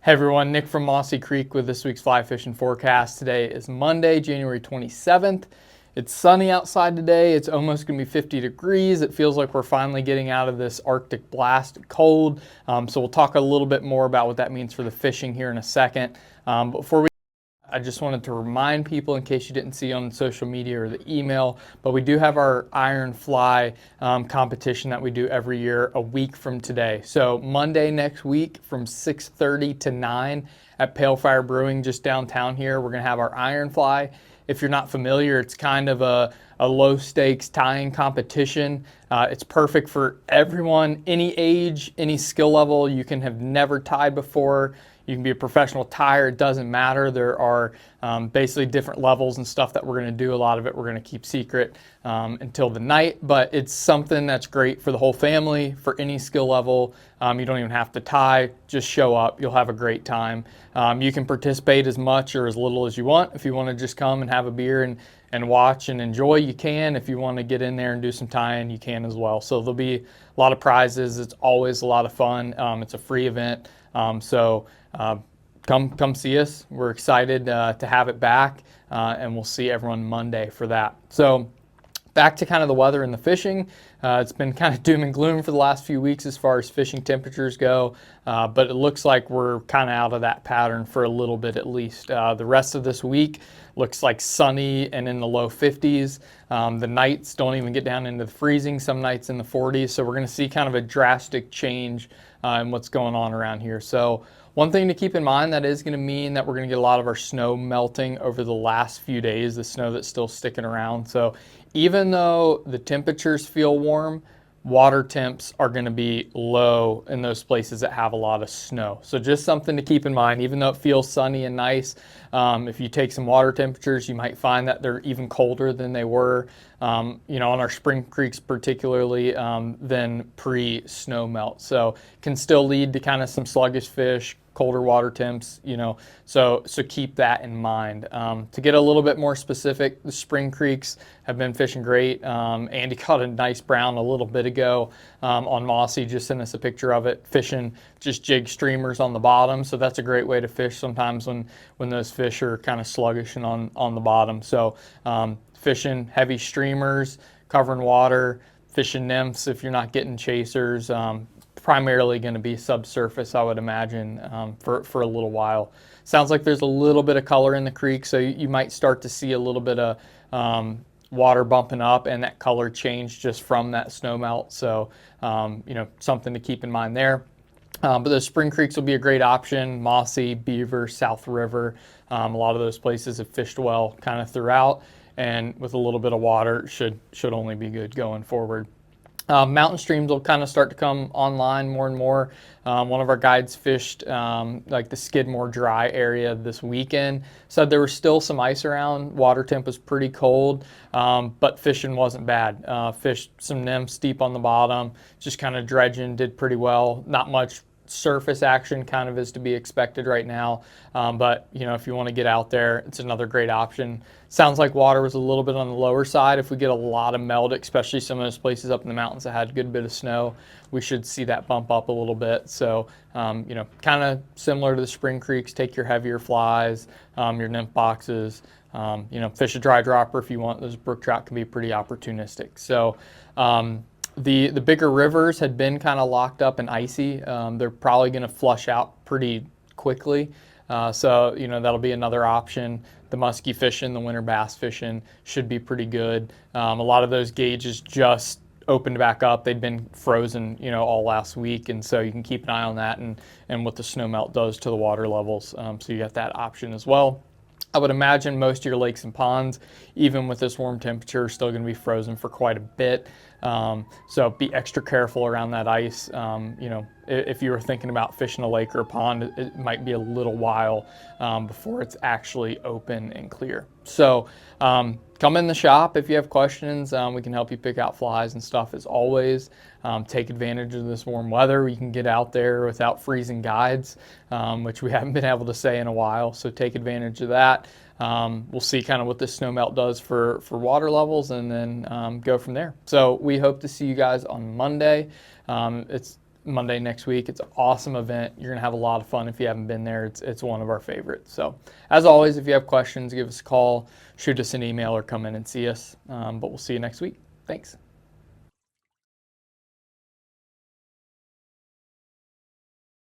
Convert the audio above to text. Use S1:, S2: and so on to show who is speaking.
S1: Hey everyone, Nick from Mossy Creek with this week's fly fishing forecast. Today is Monday, January 27th. It's sunny outside today. It's almost going to be 50 degrees. It feels like we're finally getting out of this Arctic blast cold. So we'll talk a little bit more about what that means for the fishing here in a second. Before we I just wanted to remind people, in case you didn't see on social media or the email, but we do have our iron fly competition that we do every year a week from today. So Monday next week from 6:30 to 9 at Pale Fire Brewing just downtown here, we're going to have our iron fly. If you're not familiar, it's kind of a low stakes tying competition. It's perfect for everyone, any age, any skill level. You can have never tied before. You can be a professional tyer, it doesn't matter. There are basically different levels and stuff that we're going to do. A lot of it we're going to keep secret until the night, but it's something that's great for the whole family, for any skill level. You don't even have to tie, just show up. You'll have a great time. You can participate as much or as little as you want. If you want to just come and have a beer and watch and enjoy, you can. If you want to get in there and do some tying, you can as well. So there'll be a lot of prizes. It's always a lot of fun. It's a free event. Come see us. We're excited to have it back, and we'll see everyone Monday for that. So back to kind of the weather and the fishing. It's been kind of doom and gloom for the last few weeks as far as fishing temperatures go, but it looks like we're kind of out of that pattern for a little bit at least. The rest of this week looks like sunny and in the low 50s. The nights don't even get down into the freezing, some nights in the 40s, so we're going to see kind of a drastic change in what's going on around here. So one thing to keep in mind, that is going to mean that we're going to get a lot of our snow melting over the last few days, the snow that's still sticking around. So even though the temperatures feel warm, water temps are going to be low in those places that have a lot of snow. So just something to keep in mind. Even though it feels sunny and nice, if you take some water temperatures, you might find that they're even colder than they were, on our spring creeks particularly, than pre-snow melt. So can still lead to kind of some sluggish fish, colder water temps, so keep that in mind. To get a little bit more specific, the spring creeks have been fishing great. Andy caught a nice brown a little bit ago on Mossy, just sent us a picture of it, fishing just jig streamers on the bottom. So that's a great way to fish sometimes when those fish are kind of sluggish and on the bottom. So fishing heavy streamers, covering water, fishing nymphs if you're not getting chasers. Primarily going to be subsurface, I would imagine, for a little while. Sounds like there's a little bit of color in the creek, so you might start to see a little bit of water bumping up and that color change just from that snow melt. So, something to keep in mind there. But those spring creeks will be a great option. Mossy, Beaver, South River, a lot of those places have fished well kind of throughout, and with a little bit of water should only be good going forward. Mountain streams will kind of start to come online more and more. One of our guides fished like the Skidmore dry area this weekend. Said there was still some ice around. Water temp was pretty cold, but fishing wasn't bad. Fished some nymphs deep on the bottom, just kind of dredging, did pretty well. Not much surface action kind of is to be expected right now, but if you want to get out there, it's another great option. Sounds like water was a little bit on the lower side. If we get a lot of melt, especially some of those places up in the mountains that had a good bit of snow, we should see that bump up a little bit. So kind of similar to the spring creeks, take your heavier flies, your nymph boxes, fish a dry dropper if you want. Those brook trout can be pretty opportunistic. So the bigger rivers had been kind of locked up and icy. They're probably going to flush out pretty quickly. So that'll be another option. The musky fishing, the winter bass fishing should be pretty good. A lot of those gauges just opened back up. They'd been frozen, all last week, and so you can keep an eye on that and what the snow melt does to the water levels. So you got that option as well. I would imagine most of your lakes and ponds, even with this warm temperature, are still going to be frozen for quite a bit. So be extra careful around that ice. If you were thinking about fishing a lake or a pond, it might be a little while before it's actually open and clear. So come in the shop if you have questions. We can help you pick out flies and stuff as always. Take advantage of this warm weather. You can get out there without freezing guides, which we haven't been able to say in a while. So take advantage of that. We'll see kind of what this snow melt does for water levels, and then go from there. So we hope to see you guys on Monday. It's Monday next week. It's an awesome event. You're going to have a lot of fun if you haven't been there. It's one of our favorites. So as always, if you have questions, give us a call, shoot us an email, or come in and see us. But we'll see you next week. Thanks.